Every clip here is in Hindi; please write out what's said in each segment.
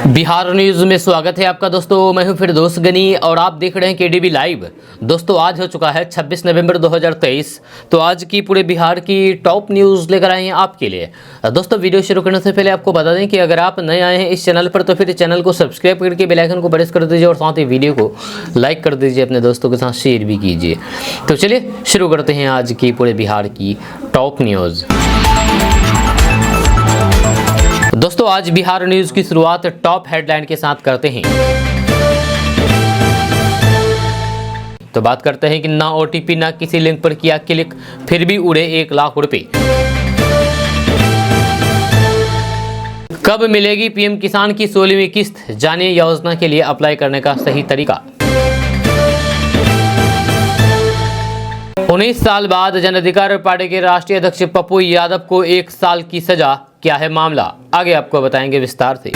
बिहार न्यूज़ में स्वागत है आपका दोस्तों। मैं हूं फिरदौस गनी और आप देख रहे हैं केडीबी लाइव। दोस्तों आज हो चुका है 26 नवंबर 2023। तो आज की पूरे बिहार की टॉप न्यूज़ लेकर आए हैं आपके लिए। दोस्तों वीडियो शुरू करने से पहले आपको बता दें कि अगर आप नए आए हैं इस चैनल पर तो फिर चैनल को सब्सक्राइब करके बेल आइकन को प्रेस कर दीजिए और साथ ही वीडियो को लाइक कर दीजिए, अपने दोस्तों के साथ शेयर भी कीजिए। तो चलिए शुरू करते हैं आज की पूरे बिहार की टॉप न्यूज़। दोस्तों आज बिहार न्यूज़ की शुरुआत टॉप हेडलाइन के साथ करते हैं। तो बात करते हैं कि ना ओटीपी ना किसी लिंक पर किया क्लिक फिर भी उड़े 1 लाख रुपए। कब मिलेगी पीएम किसान की 16वीं किस्त, जानिए योजना के लिए अप्लाई करने का सही तरीका। 19 साल बाद जन अधिकार पार्टी के राष्ट्रीय अध्यक्ष पप्पू यादव को 1 साल की सजा, क्या है मामला, आगे आपको बताएंगे विस्तार से।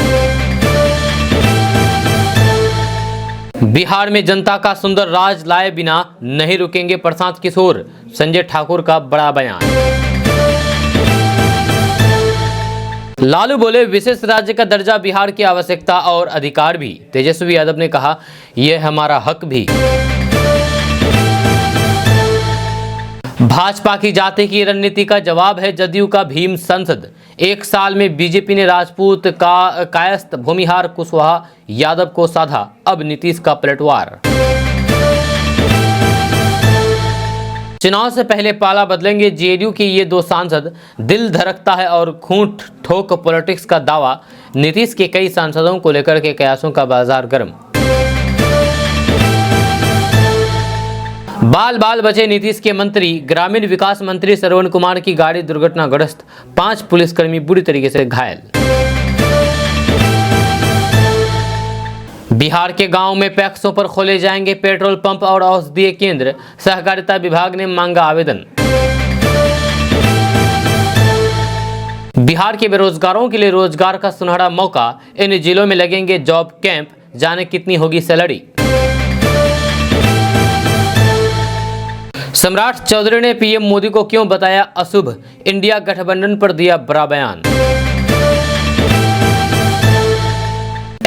बिहार में जनता का सुंदर राज लाए बिना नहीं रुकेंगे प्रशांत किशोर, संजय ठाकुर का बड़ा बयान। लालू बोले विशेष राज्य का दर्जा बिहार की आवश्यकता और अधिकार भी, तेजस्वी यादव ने कहा यह हमारा हक भी। भाजपा की जाति की रणनीति का जवाब है जदयू का भीम संसद। 1 साल में बीजेपी ने राजपूत का कायस्थ भूमिहार कुशवाहा यादव को साधा, अब नीतीश का पलटवार। चुनाव से पहले पाला बदलेंगे जेडीयू की ये 2 सांसद, दिल धड़कता है और खूंट ठोक पॉलिटिक्स का दावा। नीतीश के कई सांसदों को लेकर के कयासों का बाजार गर्म। बाल बाल बचे नीतीश के मंत्री, ग्रामीण विकास मंत्री श्रवण कुमार की गाड़ी दुर्घटनाग्रस्त, 5 पुलिसकर्मी बुरी तरीके से घायल। बिहार के गांव में पैक्सों पर खोले जाएंगे पेट्रोल पंप और औषधीय केंद्र, सहकारिता विभाग ने मांगा आवेदन। बिहार के बेरोजगारों के लिए रोजगार का सुनहरा मौका, इन जिलों में लगेंगे जॉब कैंप, जाने कितनी होगी सैलरी। सम्राट चौधरी ने पीएम मोदी को क्यों बताया अशुभ, इंडिया गठबंधन पर दिया बड़ा बयान।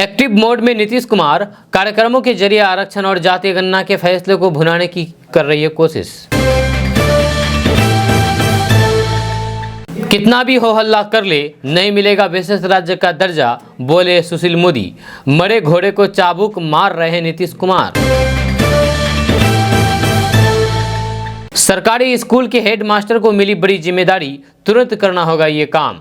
एक्टिव मोड में नीतीश कुमार, कार्यक्रमों के जरिए आरक्षण और जातीय गणना के फैसले को भुनाने की कर रही है कोशिश। कितना भी हो हल्ला कर ले नहीं मिलेगा विशेष राज्य का दर्जा, बोले सुशील मोदी। मरे घोड़े को चाबुक मार रहे नीतीश कुमार। सरकारी स्कूल के हेडमास्टर को मिली बड़ी जिम्मेदारी, तुरंत करना होगा ये काम।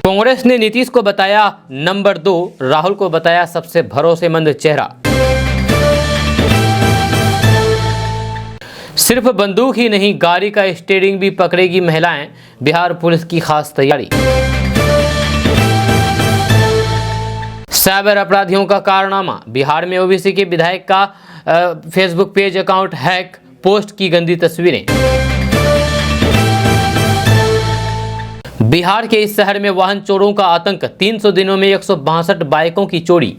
कांग्रेस ने नीतीश को बताया नंबर 2, राहुल को बताया सबसे भरोसेमंद चेहरा। सिर्फ बंदूक ही नहीं गाड़ी का स्टीयरिंग भी पकड़ेगी महिलाएं, बिहार पुलिस की खास तैयारी। साइबर अपराधियों का कारनामा, बिहार में ओबीसी के विधायक का Facebook page account hack, post की गंदी तस्वीरें। बिहार के इस शहर में वाहन चोरों का आतंक, 300 दिनों में 162 बाइकों की चोरी।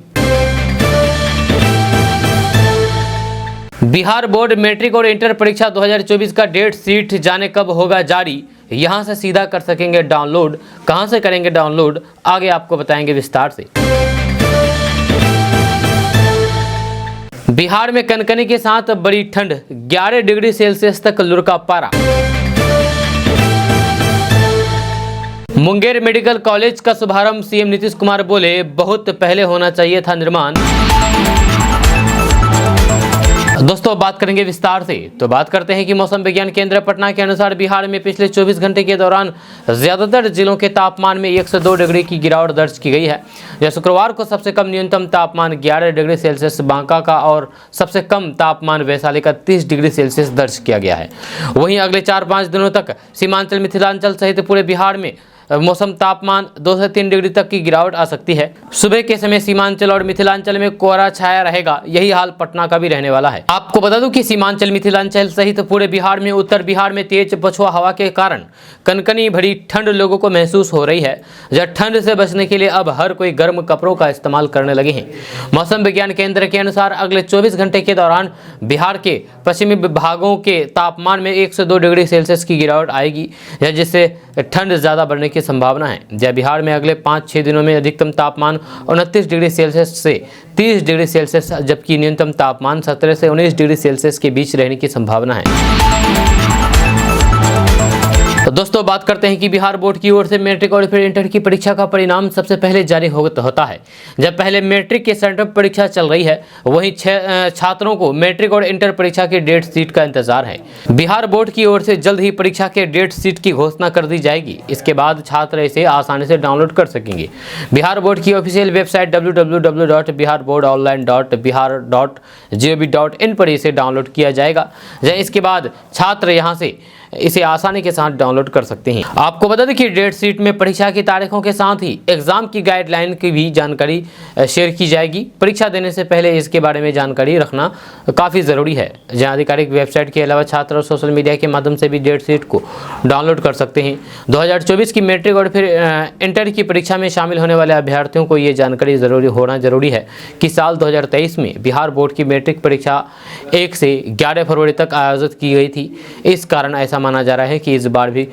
बिहार बोर्ड मैट्रिक और इंटर परीक्षा 2024 का डेट शीट जाने कब होगा जारी, यहां से सीधा कर सकेंगे डाउनलोड, कहां से करेंगे डाउनलोड, आगे आपको बताएंगे विस्तार से। बिहार में कनकनी के साथ बड़ी ठंड, 11 डिग्री सेल्सियस तक लुढ़का पारा। मुंगेर मेडिकल कॉलेज का शुभारंभ, सीएम नीतीश कुमार बोले बहुत पहले होना चाहिए था निर्माण। दोस्तों बात करेंगे विस्तार से। तो बात करते हैं कि मौसम विज्ञान केंद्र पटना के अनुसार बिहार में पिछले 24 घंटे के दौरान ज्यादातर जिलों के तापमान में 1 से 2 डिग्री की गिरावट दर्ज की गई है। यह शुक्रवार को सबसे कम न्यूनतम तापमान 11 डिग्री सेल्सियस बांका का और सबसे कम तापमान वैशाली का 30 डिग्री सेल्सियस दर्ज किया गया है। वहीं अगले 4-5 दिनों तक सीमांचल मिथिलांचल सहित पूरे बिहार में मौसम तापमान 2 से 3 डिग्री तक की गिरावट आ सकती है। सुबह के समय सीमांचल और मिथिलांचल में कोहरा छाया रहेगा, यही हाल पटना का भी रहने वाला है। आपको बता दूं कि सीमांचल मिथिलांचल सहित पूरे बिहार में उत्तर बिहार में तेज पछुआ हवा के कारण कनकनी भरी ठंड लोगों को महसूस हो रही है। जब ठंड से बचने के लिए अब हर कोई गर्म कपड़ों का इस्तेमाल करने लगे हैं। मौसम विज्ञान केंद्र के अनुसार अगले 24 घंटे के दौरान बिहार के पश्चिमी विभागों के तापमान में 1 से 2 डिग्री सेल्सियस की गिरावट आएगी, जिससे ठंड ज्यादा बढ़ने की की संभावना है। जय बिहार में अगले 5-6 दिनों में अधिकतम तापमान 29 डिग्री सेल्सियस से 30 डिग्री सेल्सियस जबकि न्यूनतम तापमान 17 से 19 डिग्री सेल्सियस के बीच रहने की संभावना है। तो दोस्तों बात करते हैं कि बिहार बोर्ड की ओर से मैट्रिक और फिर इंटर की परीक्षा का परिणाम सबसे पहले जारी होता है। जब पहले मैट्रिक के सेंटर पर परीक्षा चल रही है, वहीं छात्रों को मैट्रिक और इंटर परीक्षा के डेट शीट का इंतजार है। बिहार बोर्ड की ओर से जल्द ही परीक्षा के डेट शीट की घोषणा कर दी जाएगी। इसके बाद छात्र इसे आसानी से डाउनलोड कर सकेंगे। बिहार बोर्ड की ऑफिशियल वेबसाइट www.biharboard.online.bihar.gov.in पर इसे डाउनलोड किया जाएगा। इसके बाद छात्र यहां से इसे आसानी के साथ डाउनलोड कर सकते हैं। आपको बता दें कि डेट शीट में परीक्षा की तारीखों के साथ ही एग्जाम की गाइडलाइन की भी जानकारी शेयर की जाएगी। परीक्षा देने से पहले इसके बारे में जानकारी रखना काफ़ी ज़रूरी है। जहां आधिकारिक वेबसाइट के अलावा छात्र और सोशल मीडिया के माध्यम से भी डेट शीट को डाउनलोड कर सकते हैं। 2024 की मैट्रिक और फिर इंटर की परीक्षा में शामिल होने वाले अभ्यर्थियों को ये जानकारी होना जरूरी है कि साल 2023 में बिहार बोर्ड की मैट्रिक परीक्षा 1 से 11 फरवरी तक आयोजित की गई थी। इस कारण ऐसा माना जा रहा है कि इस बार भी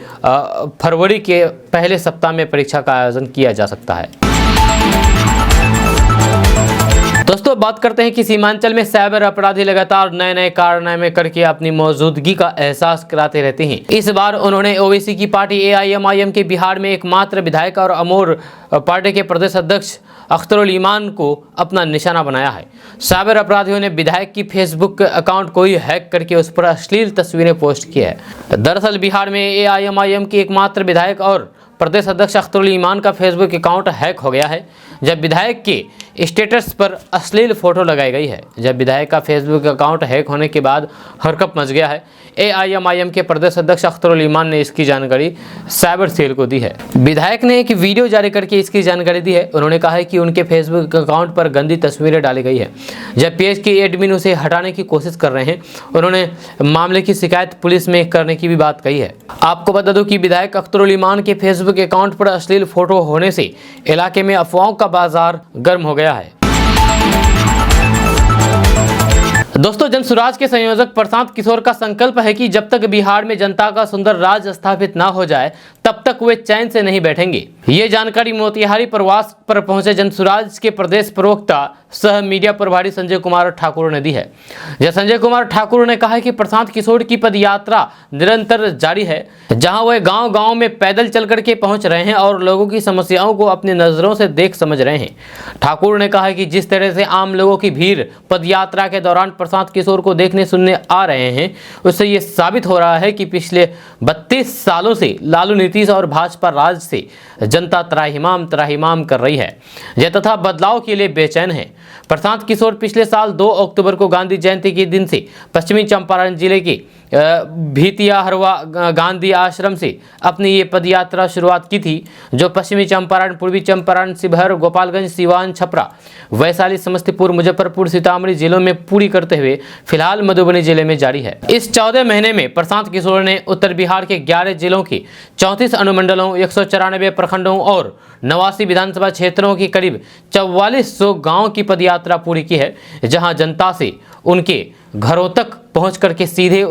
फरवरी के पहले सप्ताह में परीक्षा का आयोजन किया जा सकता है। दोस्तों बात करते हैं कि सीमांचल में साइबर अपराधी लगातार नए कारनामे करके अपनी मौजूदगी का एहसास कराते रहते हैं। इस बार उन्होंने ओवैसी की पार्टी AIMIM के बिहार में एकमात्र विधायक और अमोर पार्टी के प्रदेश अध्यक्ष अख्तरुल ईमान को अपना निशाना बनाया है। साइबर अपराधियों ने विधायक की फेसबुक अकाउंट को ही हैक करके उस पर अश्लील तस्वीरें पोस्ट की है। दरअसल बिहार में AIMIM के एकमात्र विधायक और प्रदेश अध्यक्ष अख्तरुल ईमान का फेसबुक अकाउंट हैक हो गया है। जब विधायक के स्टेटस पर अश्लील फोटो लगाई गई है। जब विधायक का फेसबुक अकाउंट हैक होने के बाद हरकत मच गया है। AIMIM के प्रदेश अध्यक्ष अख्तरुल ईमान ने इसकी जानकारी साइबर सेल को दी है। विधायक ने एक वीडियो जारी करके इसकी जानकारी दी है। उन्होंने कहा है कि उनके फेसबुक अकाउंट पर गंदी तस्वीरें डाली गई है। जब पेज के एडमिन उसे हटाने की कोशिश कर रहे हैं। उन्होंने मामले की शिकायत पुलिस में करने की भी बात कही है। आपको बता दूं कि विधायक अख्तरुल ईमान के फेसबुक अकाउंट पर अश्लील फोटो होने से इलाके में अफवाहों का बाजार गर्म हो गया है। दोस्तों जनसुराज के संयोजक प्रशांत किशोर का संकल्प है कि जब तक बिहार में जनता का सुंदर राज स्थापित ना हो जाए तब तक वे चैन से नहीं बैठेंगे। ये जानकारी मोतिहारी प्रवास पर पहुंचे जनसुराज के प्रदेश प्रवक्ता सह मीडिया प्रभारी संजय कुमार ठाकुर ने दी है। संजय कुमार ठाकुर ने कहा है कि प्रशांत किशोर की पदयात्रा निरंतर जारी है, जहां वे गांव-गांव में पैदल चल करके पहुंच रहे हैं और लोगों की समस्याओं को अपनी नजरों से देख समझ रहे हैं। ठाकुर ने कहा कि जिस तरह से आम लोगों की भीड़ पदयात्रा के दौरान प्रशांत किशोर को देखने सुनने आ रहे हैं, उससे ये साबित हो रहा है कि पिछले 32 सालों से लालू नीतीश और भाजपा राज से जनता त्राहिमाम कर रही है तथा बदलाव के लिए बेचैन है। प्रशांत किशोर पिछले साल 2 अक्टूबर को गांधी जयंती के दिन से पश्चिमी चंपारण जिले के भीतिया हरवा गांधी आश्रम से अपनी ये पदयात्रा शुरुआत की थी, जो पश्चिमी चंपारण, पूर्वी चंपारण, शिवहर, गोपालगंज, सिवान, छपरा, वैशाली, समस्तीपुर, मुजफ्फरपुर, सीतामढ़ी जिलों में पूरी करते हुए फिलहाल मधुबनी जिले में जारी है। इस 14 महीने में प्रशांत किशोर ने उत्तर बिहार के 11 जिलों के 34 अनुमंडलों, 194 प्रखंडों और 89 विधानसभा क्षेत्रों की करीब 4400 गाँव की पदयात्रा पूरी की है, जहाँ जनता से उनके घरों तक पहुंच करके सीधे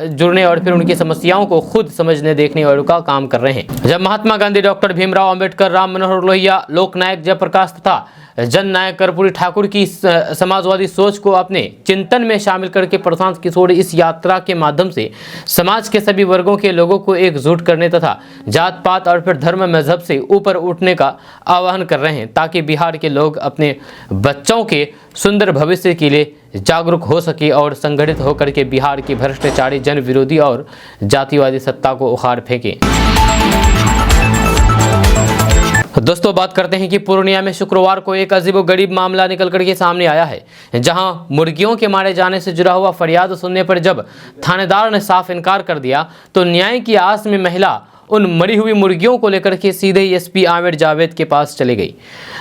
जुड़ने और फिर उनकी समस्याओं को खुद समझने, देखने और का काम कर रहे हैं। जब महात्मा गांधी, डॉक्टर भीमराव अंबेडकर, राम मनोहर लोहिया, लोकनायक जयप्रकाश तथा जननायक कर्पूरी ठाकुर की समाजवादी सोच को अपने चिंतन में शामिल करके प्रशांत किशोर इस यात्रा के माध्यम से समाज के सभी वर्गों के लोगों को एकजुट करने तथा जात पात और फिर धर्म मजहब से ऊपर उठने का आह्वान कर रहे हैं, ताकि बिहार के लोग अपने बच्चों के सुंदर भविष्य के लिए जागरूक हो सके और संगठित होकर के बिहार की भ्रष्टाचारी, जन विरोधी और जातिवादी सत्ता को उखाड़ फेंके। दोस्तों बात करते हैं कि पूर्णिया में शुक्रवार को एक अजीबोगरीब मामला निकल करके सामने आया है, जहां मुर्गियों के मारे जाने से जुड़ा हुआ फरियाद सुनने पर जब थानेदार ने साफ इनकार कर दिया, तो न्याय की आस में महिला उन मरी हुई मुर्गियों को लेकर के सीधे एसपी आमिर जावेद के पास चली गई।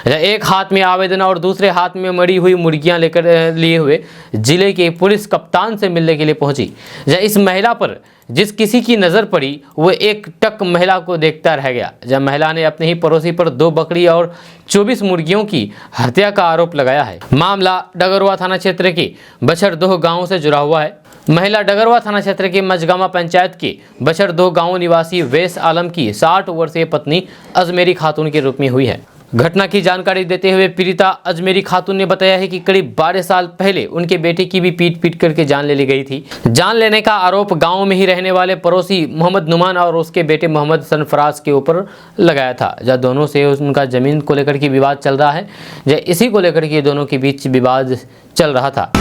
एक हाथ में आवेदन और दूसरे हाथ में मरी हुई मुर्गियां लेकर लिए हुए जिले के पुलिस कप्तान से मिलने के लिए पहुंची। इस महिला पर जिस किसी की नज़र पड़ी वो एक टक महिला को देखता रह गया, जब महिला ने अपने ही पड़ोसी पर 2 बकरी और 24 मुर्गियों की हत्या का आरोप लगाया है। मामला डगरुआ थाना क्षेत्र के बछरदोह गांव से जुड़ा हुआ है। महिला डगरवा थाना क्षेत्र के मझगामा पंचायत के बछर 2 गांव निवासी वैस आलम की 60 वर्षीय पत्नी अजमेरी खातून के रूप में हुई है। घटना की जानकारी देते हुए पीड़िता अजमेरी खातून ने बताया है कि करीब 12 साल पहले उनके बेटे की भी पीट करके जान ले ली गई थी। जान लेने का आरोप गांव में ही रहने वाले पड़ोसी मोहम्मद नुमान और उसके बेटे मोहम्मद सरफराज के ऊपर लगाया था, जहाँ दोनों से उनका जमीन को लेकर के विवाद चल रहा है। जहाँ इसी को लेकर के दोनों के बीच विवाद चल रहा था।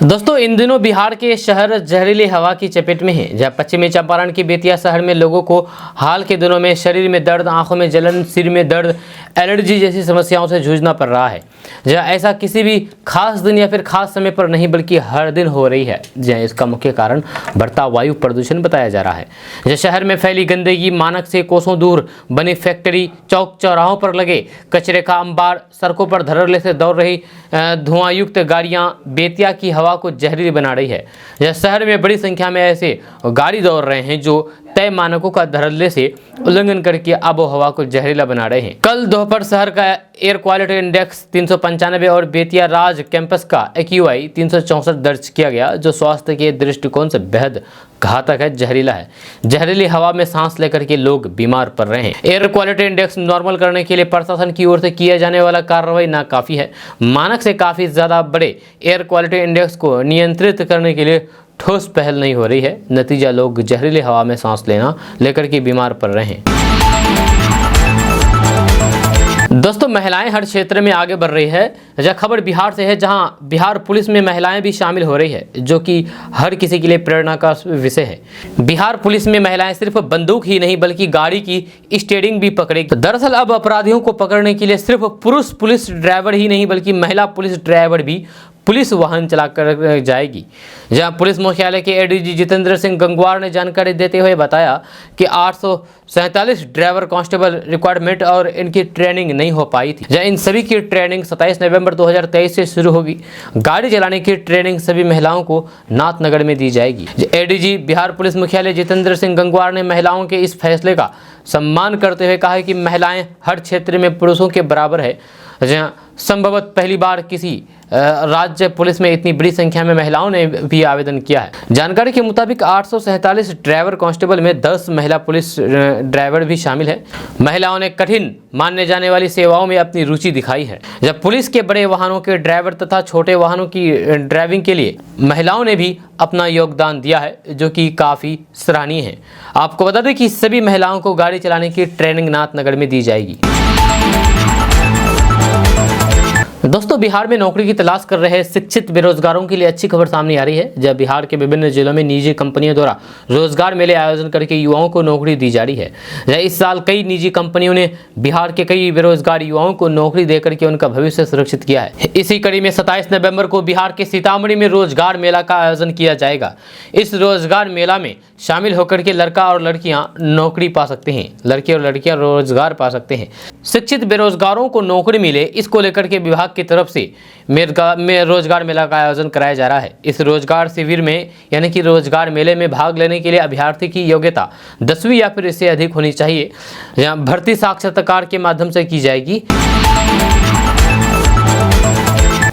दोस्तों, इन दिनों बिहार के शहर जहरीली हवा की चपेट में है। जहां पश्चिमी चंपारण के बेतिया शहर में लोगों को हाल के दिनों में शरीर में दर्द, आंखों में जलन, सिर में दर्द, एलर्जी जैसी समस्याओं से जूझना पड़ रहा है। जहां ऐसा किसी भी खास दिन या फिर खास समय पर नहीं बल्कि हर दिन हो रही है। जहां इसका मुख्य कारण बढ़ता वायु प्रदूषण बताया जा रहा है। जहां शहर में फैली गंदगी, मानक से कोसों दूर बनी फैक्ट्री, चौक चौराहों पर लगे कचरे का अंबार, सड़कों पर धड़ल्ले से दौड़ रही धुआं युक्त गाड़ियां बेतिया की हवा को जहरीली बना रही है। यह शहर में बड़ी संख्या में ऐसे गाड़ी दौड़ रहे हैं जो तय मानकों का धड़ल्ले से उल्लंघन करके आबो हवा को जहरीला बना रहे हैं। कल दोपहर शहर का एयर क्वालिटी इंडेक्स 395 और बेतिया राज कैंपस का AQI 364 दर्ज किया गया, जो स्वास्थ्य के दृष्टिकोण से बेहद घातक है, जहरीला है। जहरीली हवा में सांस लेकर के लोग बीमार पड़ रहे हैं। एयर क्वालिटी इंडेक्स नॉर्मल करने के लिए प्रशासन की ओर से किया जाने वाला कार्रवाई नाकाफी है। मानक से काफी ज्यादा बड़े एयर क्वालिटी इंडेक्स को नियंत्रित करने के लिए ठोस पहल नहीं हो रही है। नतीजा, लोग जहरीली हवा में सांस लेकर के बीमार पड़ रहे हैं। दोस्तों, महिलाएं हर क्षेत्र में आगे बढ़ रही है। यह खबर बिहार से है, जहां बिहार पुलिस में महिलाएं भी शामिल हो रही है, जो कि हर किसी के लिए प्रेरणा का विषय है। बिहार पुलिस में महिलाएं सिर्फ बंदूक ही नहीं बल्कि गाड़ी की स्टीयरिंग भी पकड़ेगी। दरअसल अब अपराधियों को पकड़ने के लिए सिर्फ पुरुष पुलिस ड्राइवर ही नहीं बल्कि महिला पुलिस ड्राइवर भी पुलिस वाहन चलाकर जाएगी। जहां पुलिस मुख्यालय के ADG जितेंद्र सिंह गंगवार ने जानकारी देते हुए बताया कि 847 ड्राइवर कांस्टेबल रिक्वायरमेंट और इनकी ट्रेनिंग नहीं हो पाई थी। जहां इन सभी की ट्रेनिंग 27 नवंबर 2023 से शुरू होगी। गाड़ी चलाने की ट्रेनिंग सभी महिलाओं को नाथनगर में दी जाएगी। ADG बिहार पुलिस मुख्यालय जितेंद्र सिंह गंगवार ने महिलाओं के इस फैसले का सम्मान करते हुए कहा कि महिलाएं हर क्षेत्र में पुरुषों के बराबर है। जहां संभवतः पहली बार किसी राज्य पुलिस में इतनी बड़ी संख्या में महिलाओं ने भी आवेदन किया है। जानकारी के मुताबिक 847 ड्राइवर कांस्टेबल में 10 महिला पुलिस ड्राइवर भी शामिल है। महिलाओं ने कठिन मानने जाने वाली सेवाओं में अपनी रुचि दिखाई है। जब पुलिस के बड़े वाहनों के ड्राइवर तथा छोटे वाहनों की ड्राइविंग के लिए महिलाओं ने भी अपना योगदान दिया है, जो कि काफ़ी सराहनीय है। आपको बता दें कि सभी महिलाओं को गाड़ी चलाने की ट्रेनिंग नाथनगर में दी जाएगी। दोस्तों, बिहार में नौकरी की तलाश कर रहे शिक्षित बेरोजगारों के लिए अच्छी खबर सामने आ रही है। जब बिहार के विभिन्न जिलों में निजी कंपनियों द्वारा रोजगार मेले आयोजन करके युवाओं को नौकरी दी जा रही है। इस साल कई निजी कंपनियों ने बिहार के कई बेरोजगार युवाओं को नौकरी देकर के उनका भविष्य सुरक्षित किया है। इसी कड़ी में 27 नवंबर को बिहार के सीतामढ़ी में रोजगार मेला का आयोजन किया जाएगा। इस रोजगार मेला में शामिल होकर के लड़का और लड़कियां नौकरी पा सकते हैं, लड़के और लड़कियां रोजगार पा सकते हैं। शिक्षित बेरोजगारों को नौकरी मिले, इसको लेकर के विभाग की तरफ से रोजगार मेला का आयोजन कराया जा रहा है। इस रोजगार शिविर में यानी कि रोजगार मेले में भाग लेने के लिए अभ्यर्थी की योग्यता 10वीं या फिर इससे अधिक होनी चाहिए। यहाँ भर्ती साक्षात्कार के माध्यम से की जाएगी।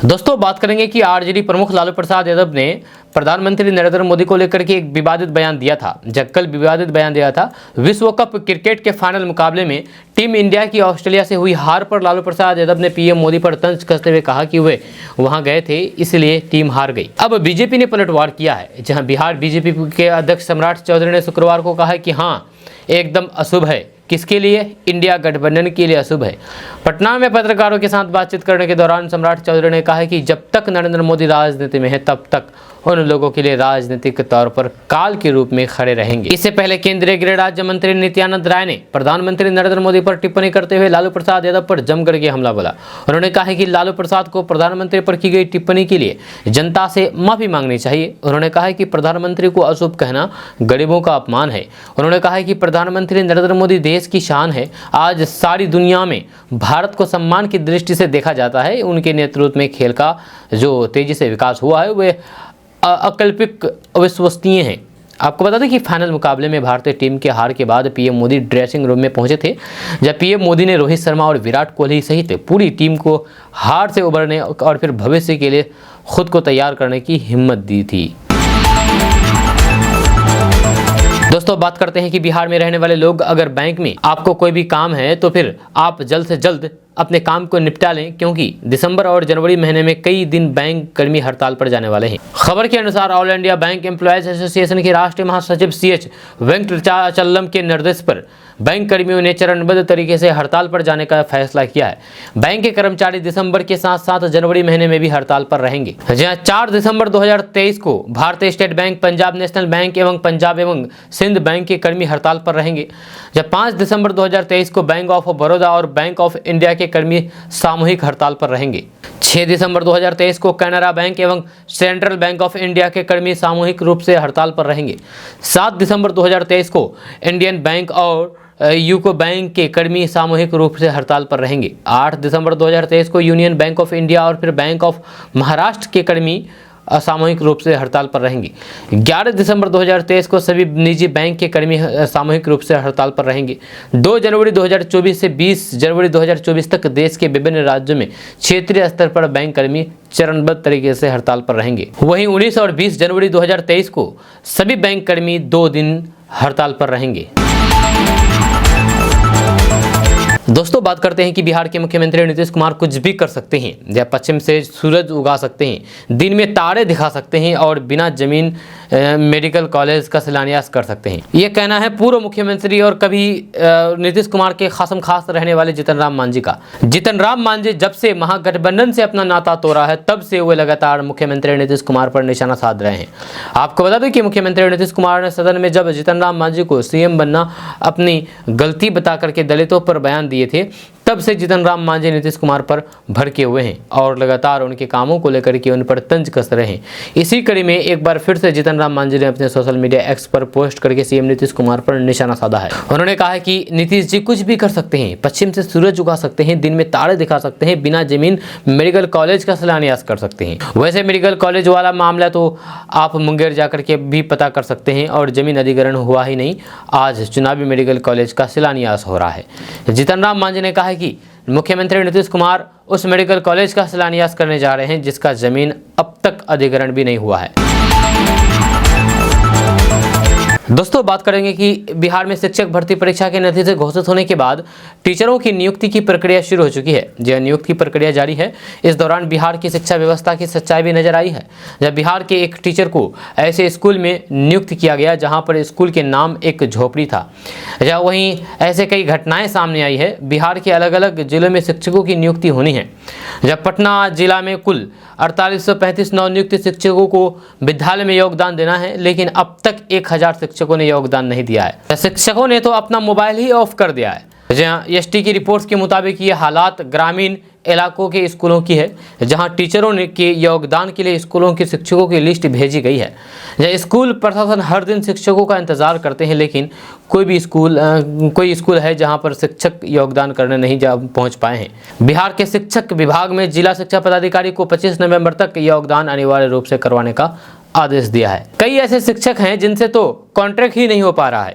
दोस्तों, बात करेंगे कि आरजेडी प्रमुख लालू प्रसाद यादव ने प्रधानमंत्री नरेंद्र मोदी को लेकर के एक विवादित बयान दिया था। जब कल विवादित बयान दिया था विश्व कप क्रिकेट के फाइनल मुकाबले में टीम इंडिया की ऑस्ट्रेलिया से हुई हार पर लालू प्रसाद यादव ने पीएम मोदी पर तंज कसते हुए कहा कि वे वहां गए थे इसलिए टीम हार गई। अब बीजेपी ने पलटवार किया है, जहां बिहार बीजेपी के अध्यक्ष सम्राट चौधरी ने शुक्रवार को कहा कि हाँ, एकदम अशुभ है। किसके लिए? इंडिया गठबंधन के लिए अशुभ है। पटना में पत्रकारों के साथ बातचीत करने के दौरान सम्राट चौधरी ने कहा कि जब तक नरेंद्र मोदी राजनीति में है तब तक उन लोगों के लिए राजनीतिक तौर पर काल के रूप में खड़े रहेंगे। इससे पहले केंद्रीय गृह राज्य मंत्री नित्यानंद राय ने प्रधानमंत्री नरेंद्र मोदी पर टिप्पणी करते हुए लालू प्रसाद यादव पर जमकर के हमला बोला। उन्होंने कहा कि लालू प्रसाद को प्रधानमंत्री पर की गई टिप्पणी के लिए जनता से माफी मांगनी चाहिए। उन्होंने कहा कि प्रधानमंत्री को अशुभ कहना गरीबों का अपमान है। उन्होंने कहा कि प्रधानमंत्री नरेंद्र मोदी देश की शान है। आज सारी दुनिया में भारत को सम्मान की दृष्टि से देखा जाता है। उनके नेतृत्व में खेल का जो तेजी से विकास हुआ है वे अकल्पित अविश्वसनीय है। आपको बता दें कि फाइनल मुकाबले में भारतीय टीम के हार के बाद पीएम मोदी ड्रेसिंग रूम में पहुंचे थे, जब पीएम मोदी ने रोहित शर्मा और विराट कोहली सहित पूरी टीम को हार से उबरने और फिर भविष्य के लिए खुद को तैयार करने की हिम्मत दी थी। दोस्तों बात करते हैं कि बिहार में रहने वाले लोग अगर बैंक में आपको कोई भी काम है तो फिर आप जल्द से जल्द अपने काम को निपटा लें, क्योंकि दिसंबर और जनवरी महीने में कई दिन बैंक कर्मी हड़ताल पर जाने वाले हैं। खबर के अनुसार all India bank employees association के राष्ट्रीय महासचिव CH वेंकटाचलम के निर्देश पर बैंक कर्मियों ने चरणबद्ध तरीके से हड़ताल पर जाने का फैसला किया है। बैंक के कर्मचारी दिसंबर के साथ साथ जनवरी महीने में भी हड़ताल पर रहेंगे। जहां 4 दिसंबर 2023 को भारतीय state bank, Punjab national bank एवं पंजाब एवं सिंध बैंक के कर्मी हड़ताल पर रहेंगे। जब 5 दिसंबर 2023 को बैंक ऑफ बड़ौदा और बैंक ऑफ इंडिया के कर्मी सामूहिक हड़ताल पर रहेंगे। 6 दिसंबर 2023 को कैनरा बैंक एवं सेंट्रल बैंक ऑफ इंडिया के कर्मी सामूहिक रूप से हड़ताल पर रहेंगे। 7 दिसंबर 2023 को इंडियन बैंक और यूको बैंक के कर्मी सामूहिक रूप से हड़ताल पर रहेंगे। 8 दिसंबर 2023 को यूनियन बैंक ऑफ इंडिया और फिर बैंक ऑफ महाराष्ट्र के कर्मी सामूहिक रूप से हड़ताल पर रहेंगे। 11 दिसंबर 2023 को सभी निजी बैंक के कर्मी सामूहिक रूप से हड़ताल पर रहेंगे। 2 जनवरी 2024 से 20 जनवरी 2024 तक देश के विभिन्न राज्यों में क्षेत्रीय स्तर पर बैंक कर्मी चरणबद्ध तरीके से हड़ताल पर रहेंगे। वहीं 19 और 20 जनवरी 2023 को सभी बैंक कर्मी 2 दिन हड़ताल पर रहेंगे। दोस्तों बात करते हैं कि बिहार के मुख्यमंत्री नीतीश कुमार कुछ भी कर सकते हैं, या पश्चिम से सूरज उगा सकते हैं, दिन में तारे दिखा सकते हैं और बिना जमीन मेडिकल कॉलेज का शिलान्यास कर सकते हैं। ये कहना है पूर्व मुख्यमंत्री और कभी नीतीश कुमार के खासम खास रहने वाले जीतन राम मांझी का। जीतन राम मांझी जब से महागठबंधन से अपना नाता तोड़ा है तब से वे लगातार मुख्यमंत्री नीतीश कुमार पर निशाना साध रहे हैं। आपको बता दें कि मुख्यमंत्री नीतीश कुमार ने सदन में जब जीतन राम मांझी को CM बनना अपनी गलती बता करके दलितों पर बयान दिए थे, तब से जीतन राम मांझी नीतीश कुमार पर भड़के हुए हैं और लगातार उनके कामों को लेकर के उन पर तंज कस रहे हैं। इसी कड़ी में एक बार फिर से जीतन राम मांझी ने अपने सोशल मीडिया X पर पोस्ट करके CM नीतीश कुमार पर निशाना साधा है। उन्होंने कहा है कि नीतीश जी कुछ भी कर सकते हैं, पश्चिम से सूरज उगा सकते हैं, दिन में तारे दिखा सकते हैं, बिना जमीन मेडिकल कॉलेज का शिलान्यास कर सकते हैं। वैसे मेडिकल कॉलेज वाला मामला तो आप मुंगेर जाकर के भी पता कर सकते हैं और जमीन अधिग्रहण हुआ ही नहीं, आज चुनावी मेडिकल कॉलेज का शिलान्यास हो रहा है। जीतन राम मांझी ने कहा है कि मुख्यमंत्री नीतीश कुमार उस मेडिकल कॉलेज का शिलान्यास करने जा रहे हैं जिसका जमीन अब तक अधिग्रहण भी नहीं हुआ है। दोस्तों बात करेंगे कि बिहार में शिक्षक भर्ती परीक्षा के नतीजे घोषित होने के बाद टीचरों की नियुक्ति की प्रक्रिया शुरू हो चुकी है। यह नियुक्ति की प्रक्रिया जारी है। इस दौरान बिहार की शिक्षा व्यवस्था की सच्चाई भी नजर आई है, जब बिहार के एक टीचर को ऐसे स्कूल में नियुक्त किया गया जहां पर स्कूल के नाम एक झोपड़ी था। या वहीं ऐसे कई घटनाएं सामने आई है। बिहार के अलग अलग जिलों में शिक्षकों की नियुक्ति होनी है। जब पटना जिला में कुल 4835 नवनियुक्त शिक्षकों को विद्यालय में योगदान देना है, लेकिन अब तक 1000 शिक्षकों ने योगदान नहीं दिया है। शिक्षकों ने तो अपना मोबाइल ही ऑफ कर दिया है। जहां ST की रिपोर्ट्स के मुताबिक ये हालात ग्रामीण इलाकों के स्कूलों की है, जहां टीचरों ने के योगदान के लिए स्कूलों के शिक्षकों की लिस्ट भेजी गई है। जहाँ स्कूल प्रशासन हर दिन शिक्षकों का इंतजार करते हैं, लेकिन कोई स्कूल है जहां पर शिक्षक योगदान करने नहीं पहुंच पाए हैं। बिहार के शिक्षक विभाग में जिला शिक्षा पदाधिकारी को 25 नवंबर तक योगदान अनिवार्य रूप से करवाने का आदेश दिया है। कई ऐसे शिक्षक हैं जिनसे तो कॉन्ट्रैक्ट ही नहीं हो पा रहा है।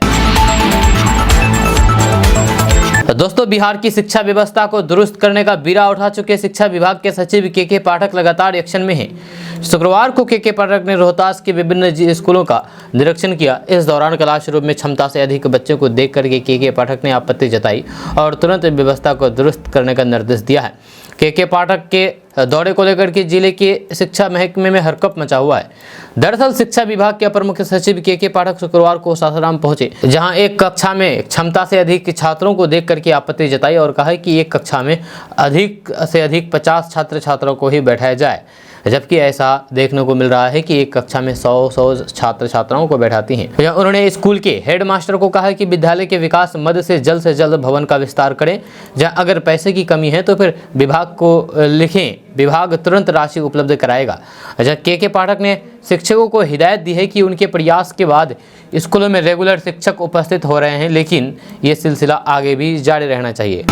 दोस्तों बिहार की शिक्षा व्यवस्था को दुरुस्त करने का बीड़ा उठा चुके शिक्षा विभाग के सचिव के पाठक लगातार एक्शन में हैं। शुक्रवार को के पाठक ने रोहतास के विभिन्न स्कूलों का निरीक्षण किया। इस दौरान क्लासरूम में क्षमता से अधिक बच्चों को देख करके के पाठक ने आपत्ति जताई और तुरंत व्यवस्था को दुरुस्त करने का निर्देश दिया है। के पाठक के दौरे को लेकर के जिले के शिक्षा महकमे में हरकंप मचा हुआ है। दरअसल शिक्षा विभाग के अपर मुख्य सचिव के पाठक शुक्रवार को सासाराम पहुंचे, जहां एक कक्षा में क्षमता से अधिक छात्रों को देख करके आपत्ति जताई और कहा कि एक कक्षा में अधिक से अधिक 50 छात्र छात्राओं को ही बैठाया जाए, जबकि ऐसा देखने को मिल रहा है कि एक कक्षा में 100 छात्र छात्राओं को बैठाती हैं। उन्होंने स्कूल के हेडमास्टर को कहा कि विद्यालय के विकास मद से जल्द भवन का विस्तार करें। जहां अगर पैसे की कमी है तो फिर विभाग को लिखें, विभाग तुरंत राशि उपलब्ध कराएगा। जहां के पाठक ने शिक्षकों को हिदायत दी है कि उनके प्रयास के बाद स्कूलों में रेगुलर शिक्षक उपस्थित हो रहे हैं, लेकिन ये सिलसिला आगे भी जारी रहना चाहिए।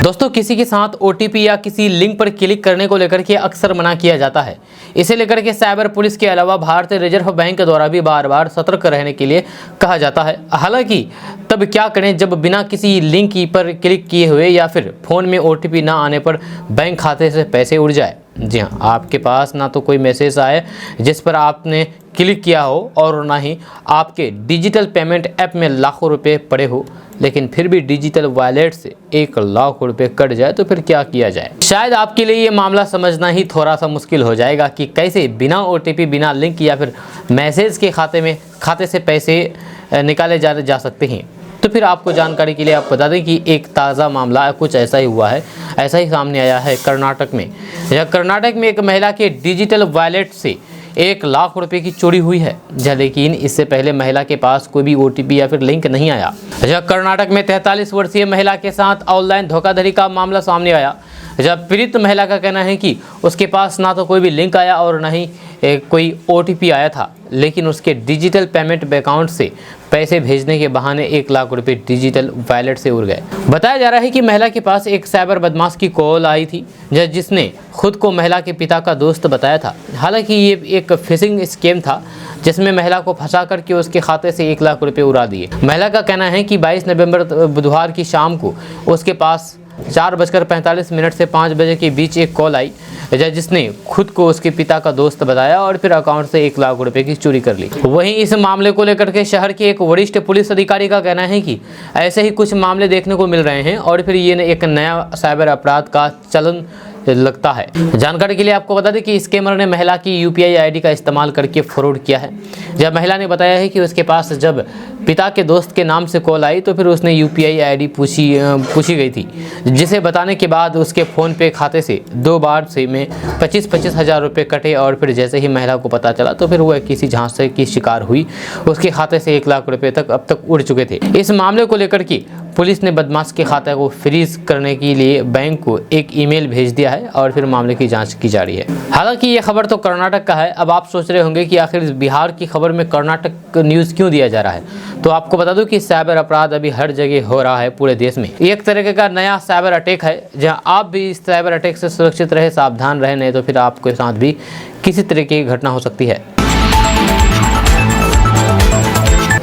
दोस्तों किसी के साथ OTP या किसी लिंक पर क्लिक करने को लेकर के अक्सर मना किया जाता है। इसे लेकर के साइबर पुलिस के अलावा भारतीय रिजर्व बैंक द्वारा भी बार बार सतर्क रहने के लिए कहा जाता है। हालांकि तब क्या करें जब बिना किसी लिंक पर क्लिक किए हुए या फिर फ़ोन में OTP ना आने पर बैंक खाते से पैसे उड़ जाए। जी हाँ, आपके पास ना तो कोई मैसेज आए जिस पर आपने क्लिक किया हो और ना ही आपके डिजिटल पेमेंट ऐप में लाखों रुपए पड़े हो, लेकिन फिर भी डिजिटल वॉलेट से 1 लाख रुपए कट जाए तो फिर क्या किया जाए। शायद आपके लिए ये मामला समझना ही थोड़ा सा मुश्किल हो जाएगा कि कैसे बिना OTP, बिना लिंक या फिर मैसेज के खाते से पैसे निकाले जा सकते हैं। तो फिर आपको जानकारी के लिए आप बता दें कि एक ताज़ा मामला कुछ ऐसा ही हुआ है, ऐसा ही सामने आया है कर्नाटक में। कर्नाटक में एक महिला के डिजिटल वॉलेट से 1 लाख रुपए की चोरी हुई है, लेकिन इससे पहले महिला के पास कोई भी OTP या फिर लिंक नहीं आया। कर्नाटक में 43 वर्षीय महिला के साथ ऑनलाइन धोखाधड़ी का मामला सामने आया। जब पीड़ित महिला का कहना है कि उसके पास ना तो कोई भी लिंक आया और ना ही कोई OTP आया था, लेकिन उसके डिजिटल पेमेंट अकाउंट से पैसे भेजने के बहाने 1 लाख रुपए डिजिटल वॉलेट से उड़ गए। बताया जा रहा है कि महिला के पास एक साइबर बदमाश की कॉल आई थी जिसने खुद को महिला के पिता का दोस्त बताया था। हालांकि ये एक फिशिंग स्कैम था जिसमें महिला को फंसा करके उसके खाते से 1 लाख रुपए उड़ा दिए। महिला का कहना है कि 22 नवंबर बुधवार की शाम को उसके पास 4:45 से 5 बजे के बीच एक कॉल आई जिसने खुद को उसके पिता का दोस्त बताया और फिर अकाउंट से 1 लाख रुपए की चोरी कर ली। वहीं इस मामले को लेकर के शहर के एक वरिष्ठ पुलिस अधिकारी का कहना है कि ऐसे ही कुछ मामले देखने को मिल रहे हैं और फिर ये एक नया साइबर अपराध का चलन लगता है। जानकारी के लिए आपको बता दें कि स्कैमर ने महिला की UPI ID का इस्तेमाल करके फ्रॉड किया है। जब महिला ने बताया है कि उसके पास जब पिता के दोस्त के नाम से कॉल आई तो फिर उसने UPI ID पूछी गई थी, जिसे बताने के बाद उसके फ़ोन पे खाते से 2 बार से में 25-25 हज़ार रुपये कटे और फिर जैसे ही महिला को पता चला तो फिर वह किसी झांसे की शिकार हुई। उसके खाते से 1 लाख रुपये तक अब तक उड़ चुके थे। इस मामले को लेकर के पुलिस ने बदमाश के खाते को फ्रीज करने के लिए बैंक को एक ईमेल भेज दिया है और फिर मामले की जांच की जा रही है। हालांकि ये खबर तो कर्नाटक का है। अब आप सोच रहे होंगे कि आखिर बिहार की खबर में कर्नाटक न्यूज़ क्यों दिया जा रहा है। तो आपको बता दूं कि साइबर अपराध अभी हर जगह हो रहा है पूरे देश में। एक तरीके का नया साइबर अटैक है जहां आप भी इस साइबर अटैक से सुरक्षित रहे, सावधान रहे, नहीं तो फिर आपके साथ भी किसी तरीके की घटना हो सकती है।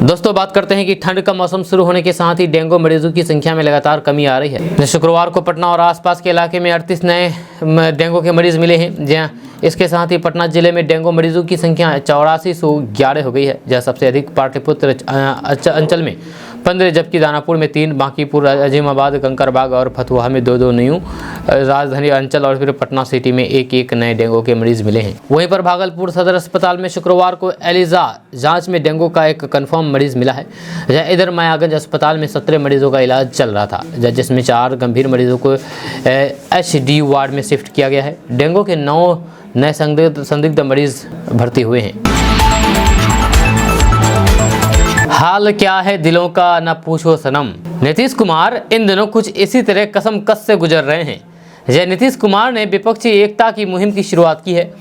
दोस्तों बात करते हैं कि ठंड का मौसम शुरू होने के साथ ही डेंगू मरीजों की संख्या में लगातार कमी आ रही है। शुक्रवार को पटना और आसपास के इलाके में 38 नए डेंगू के मरीज मिले हैं। जहां इसके साथ ही पटना जिले में डेंगू मरीजों की संख्या 8411 हो गई है, जहां सबसे अधिक पाटलिपुत्र अंचल में 15, जबकि दानापुर में 3, बांकीपुर, अजीमाबाद, कंकरबाग और फतुहा में 2-2 न्यू राजधानी अंचल और फिर पटना सिटी में 1-1 नए डेंगू के मरीज मिले हैं। वहीं पर भागलपुर सदर अस्पताल में शुक्रवार को एलिजा जांच में डेंगू का एक कंफर्म मरीज मिला है। इधर मायागंज अस्पताल में 17 मरीजों का इलाज चल रहा था, जिसमें 4 गंभीर मरीजों को HD वार्ड में शिफ्ट किया गया है। डेंगू के 9 नए संदिग्ध मरीज भर्ती हुए हैं। हाल क्या है दिलों का न पूछो सनम। नीतीश कुमार इन दिनों कुछ इसी तरह कसम कस से गुजर रहे हैं। नीतीश कुमार ने विपक्षी एकता की मुहिम की शुरुआत की है।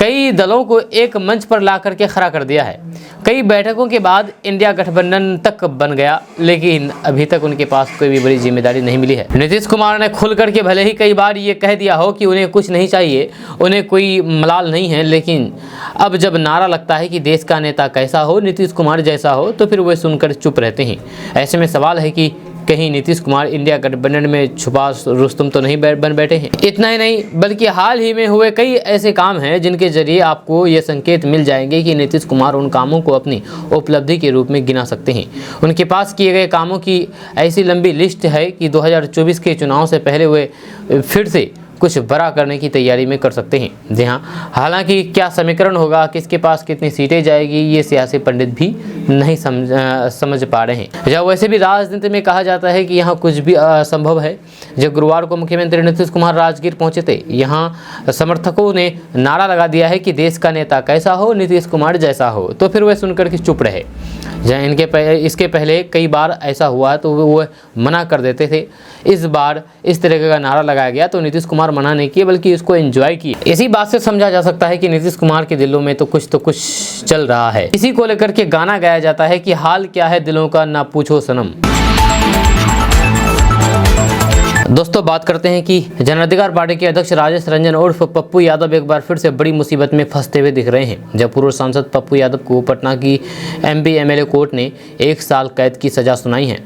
कई दलों को एक मंच पर ला करके खड़ा कर दिया है। कई बैठकों के बाद इंडिया गठबंधन तक बन गया, लेकिन अभी तक उनके पास कोई भी बड़ी जिम्मेदारी नहीं मिली है। नीतीश कुमार ने खुल करके भले ही कई बार ये कह दिया हो कि उन्हें कुछ नहीं चाहिए, उन्हें कोई मलाल नहीं है, लेकिन अब जब नारा लगता है कि देश का नेता कैसा हो, नीतीश कुमार जैसा हो, तो फिर वे सुनकर चुप रहते हैं। ऐसे में सवाल है कि कहीं नीतीश कुमार इंडिया गठबंधन में छुपा रुस्तम तो नहीं बन बैठे हैं। इतना ही नहीं, बल्कि हाल ही में हुए कई ऐसे काम हैं जिनके जरिए आपको ये संकेत मिल जाएंगे कि नीतीश कुमार उन कामों को अपनी उपलब्धि के रूप में गिना सकते हैं। उनके पास किए गए कामों की ऐसी लंबी लिस्ट है कि 2024 के चुनाव से पहले वे फिर से कुछ बड़ा करने की तैयारी में कर सकते हैं। जी हाँ, हालांकि क्या समीकरण होगा, किसके पास कितनी सीटें जाएगी, ये सियासी पंडित भी नहीं समझ पा रहे हैं। जब वैसे भी राजनीति में कहा जाता है कि यहाँ कुछ भी असंभव है। जब गुरुवार को मुख्यमंत्री नीतीश कुमार राजगीर पहुंचे थे, यहाँ समर्थकों ने नारा लगा दिया है कि देश का नेता कैसा हो, नीतीश कुमार जैसा हो, तो फिर वे सुनकर के चुप रहे। इसके पहले कई बार ऐसा हुआ तो वो मना कर देते थे। इस बार इस तरह का नारा लगाया गया तो नीतीश कुमार मना नहीं किए, बल्कि इसको एंजॉय किए। इसी बात से समझा जा सकता है कि नीतीश कुमार के दिलों में तो कुछ चल रहा है। इसी को लेकर के गाना गाया जाता है कि हाल क्या है दिलों का ना पूछो सनम। दोस्तों बात करते हैं कि जन अधिकार पार्टी के अध्यक्ष राजेश रंजन उर्फ पप्पू यादव एक बार फिर से बड़ी मुसीबत में फंसते हुए दिख रहे हैं। जब पूर्व सांसद पप्पू यादव को पटना की एमपी एमएलए कोर्ट ने 1 साल कैद की सजा सुनाई है।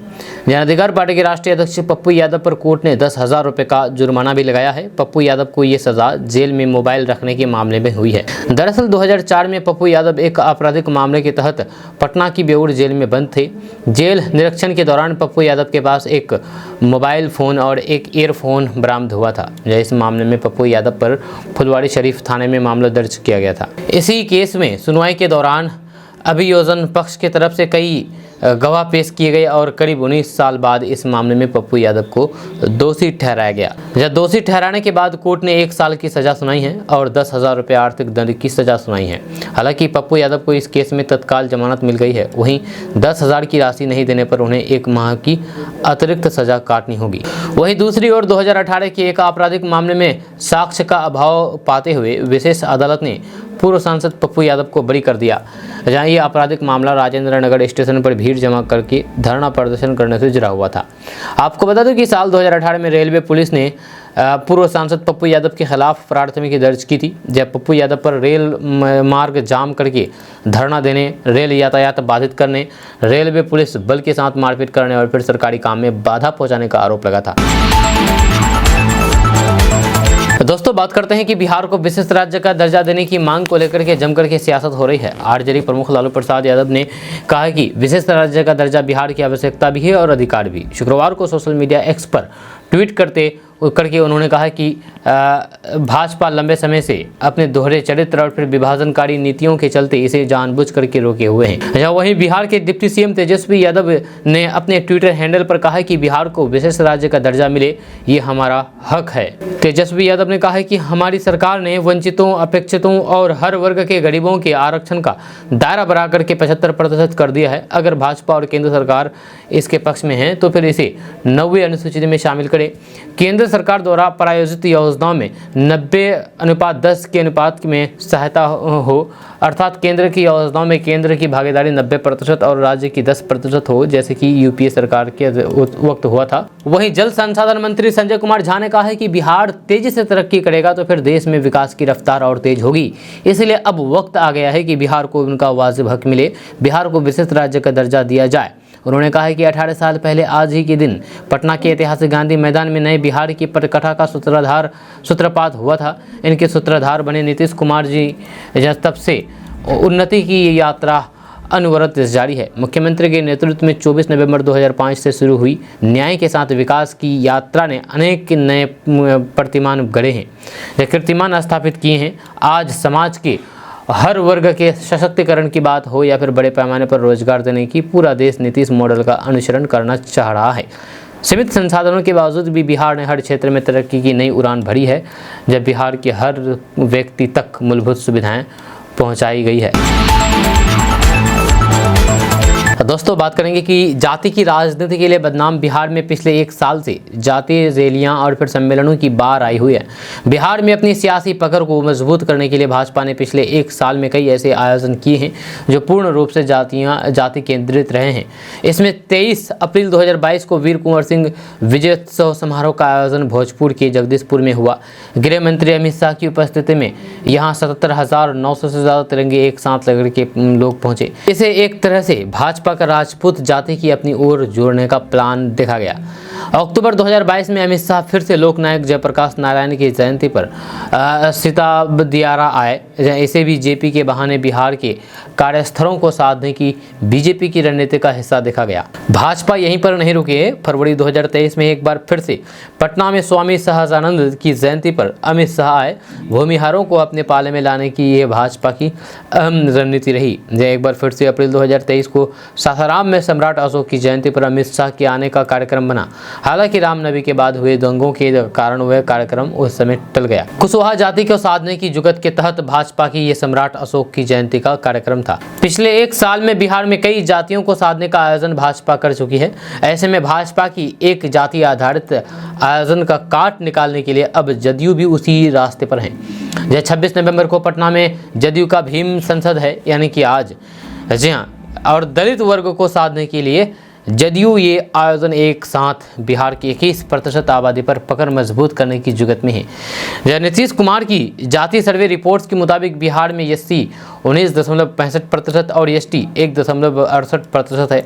जन अधिकार पार्टी के राष्ट्रीय अध्यक्ष पप्पू यादव पर कोर्ट ने 10,000 रुपये का जुर्माना भी लगाया है। पप्पू यादव को ये सजा जेल में मोबाइल रखने के मामले में हुई है। दरअसल 2004 में पप्पू यादव एक आपराधिक मामले के तहत पटना की बेऊर जेल में बंद थे। जेल निरीक्षण के दौरान पप्पू यादव के पास एक मोबाइल फ़ोन और एक ईयरफोन बरामद हुआ था। इस मामले में पप्पू यादव पर फुलवाड़ी शरीफ थाने में मामला दर्ज किया गया था। इसी केस में सुनवाई के दौरान अभियोजन पक्ष की तरफ से कई गवाह पेश किए गए और करीब 19 साल बाद इस मामले में पप्पू यादव को दोषी ठहराया गया। जब दोषी ठहराने के बाद कोर्ट ने 1 साल की सज़ा सुनाई है और 10,000 रुपये आर्थिक दंड की सज़ा सुनाई है। हालांकि पप्पू यादव को इस केस में तत्काल जमानत मिल गई है। वहीं 10,000 की राशि नहीं देने पर उन्हें 1 माह की अतिरिक्त सज़ा काटनी होगी। वहीं दूसरी ओर 2018 के एक आपराधिक मामले में साक्ष्य का अभाव पाते हुए विशेष अदालत ने पूर्व सांसद पप्पू यादव को बरी कर दिया। जहां ये आपराधिक मामला राजेंद्र नगर स्टेशन पर भीड़ जमा करके धरना प्रदर्शन करने से जुड़ा हुआ था। आपको बता दें कि साल 2018 में रेलवे पुलिस ने पूर्व सांसद पप्पू यादव के खिलाफ प्राथमिकी दर्ज की थी। जब पप्पू यादव पर रेल मार्ग जाम करके धरना देने, रेल यातायात बाधित करने, रेलवे पुलिस बल के साथ मारपीट करने और फिर सरकारी काम में बाधा पहुँचाने का आरोप लगा था। दोस्तों बात करते हैं कि बिहार को विशिष्ट राज्य का दर्जा देने की मांग को लेकर के जमकर के सियासत हो रही है। आरजेडी प्रमुख लालू प्रसाद यादव ने कहा है कि विशिष्ट राज्य का दर्जा बिहार की आवश्यकता भी है और अधिकार भी। शुक्रवार को सोशल मीडिया एक्स पर ट्वीट करके उन्होंने कहा कि भाजपा लंबे समय से अपने दोहरे चरित्र और फिर विभाजनकारी नीतियों के चलते इसे जानबूझ करके रोके हुए हैं। वहीं बिहार के डिप्टी सीएम तेजस्वी यादव ने अपने ट्विटर हैंडल पर कहा कि बिहार को विशेष राज्य का दर्जा मिले, ये हमारा हक है। तेजस्वी यादव ने कहा कि हमारी सरकार ने वंचितों, अपेक्षितों और हर वर्ग के गरीबों के आरक्षण का दायरा बढ़ा करके 75% कर दिया है। अगर भाजपा और केंद्र सरकार इसके पक्ष में है तो फिर इसे 90वीं अनुसूची में शामिल करें। केंद्र सरकार द्वारा प्रायोजित योजनाओं में 90:10 के अनुपात में सहायता हो, अर्थात केंद्र की योजनाओं में केंद्र की भागीदारी 90% और राज्य की 10% हो, जैसे कि यूपीए सरकार के वक्त हुआ था। वहीं जल संसाधन मंत्री संजय कुमार झा ने कहा है कि बिहार तेजी से तरक्की करेगा तो फिर देश में विकास की रफ्तार और तेज होगी। इसलिए अब वक्त आ गया है कि बिहार को उनका वाजिब हक मिले, बिहार को विशिष्ट राज्य का दर्जा दिया जाए। उन्होंने कहा है कि 18 साल पहले आज ही के दिन पटना के ऐतिहासिक गांधी मैदान में नए बिहार की परिकथा का सूत्रपात हुआ था। इनके सूत्रधार बने नीतीश कुमार जी तब से उन्नति की यात्रा अनवरत जारी है। मुख्यमंत्री के नेतृत्व में 24 नवंबर 2005 से शुरू हुई न्याय के साथ विकास की यात्रा ने अनेक नए प्रतिमान गढ़े हैं, कीर्तिमान स्थापित किए हैं। आज समाज के हर वर्ग के सशक्तिकरण की बात हो या फिर बड़े पैमाने पर रोजगार देने की, पूरा देश नीतीश मॉडल का अनुसरण करना चाह रहा है। सीमित संसाधनों के बावजूद भी बिहार ने हर क्षेत्र में तरक्की की नई उड़ान भरी है, जब बिहार के हर व्यक्ति तक मूलभूत सुविधाएं पहुंचाई गई है। दोस्तों बात करेंगे कि जाति की राजनीति के लिए बदनाम बिहार में पिछले 1 साल से जातीय रैलियां और फिर सम्मेलनों की बाढ़ आई हुई है। बिहार में अपनी सियासी पकड़ को मजबूत करने के लिए भाजपा ने पिछले 1 साल में कई ऐसे आयोजन किए हैं जो पूर्ण रूप से जाति केंद्रित रहे हैं। इसमें 23 अप्रैल 2022 को वीर कुंवर सिंह विजयोत्सव समारोह का आयोजन भोजपुर के जगदीशपुर में हुआ। गृह मंत्री अमित शाह की उपस्थिति में यहाँ 77,900 से ज़्यादा तिरंगे एक साथ लेकर के लोग पहुँचे। इसे एक तरह से भाजपा का राजपूत जाति की अपनी ओर जोड़ने का प्लान देखा गया। अक्टूबर 2022 में अमित शाह फिर से लोकनायक जयप्रकाश नारायण की जयंती पर सिताबदियारा आए। इसे भी जेपी के बहाने बिहार के कार्यस्थलों को साधने की बीजेपी की रणनीति का हिस्सा देखा गया। भाजपा यहीं पर नहीं रुके। फरवरी 2023 में एक बार फिर से पटना में स्वामी सहजानंद की जयंती पर अमित शाह आए। भूमिहारों को अपने पाले में लाने की ये भाजपा की अहम रणनीति रही। एक बार फिर से अप्रैल 2023 को सासाराम में सम्राट अशोक की जयंती पर अमित शाह के आने का कार्यक्रम बना। हालांकि रामनवमी के बाद हुए दंगों के कारण वह कार्यक्रम उस समय टल गया। कुशवाहा जाति को साधने की जुगत के तहत भाजपा की ये सम्राट अशोक की जयंती का कार्यक्रम था। पिछले 1 साल में बिहार में कई जातियों को साधने का आयोजन भाजपा कर चुकी है। ऐसे में भाजपा की एक जाति आधारित आयोजन का काट निकालने के लिए अब जदयू भी उसी रास्ते पर है। 26 नवंबर को पटना में जदयू का भीम संसद है, यानी कि आज। जी हाँ, और दलित वर्ग को साधने के लिए जदयू ये आयोजन एक साथ बिहार की 21% आबादी पर पकड़ मजबूत करने की जुगत में है। नीतीश कुमार की जातीय सर्वे रिपोर्ट्स के मुताबिक बिहार में एससी 19.65% और एसटी 1.68% है,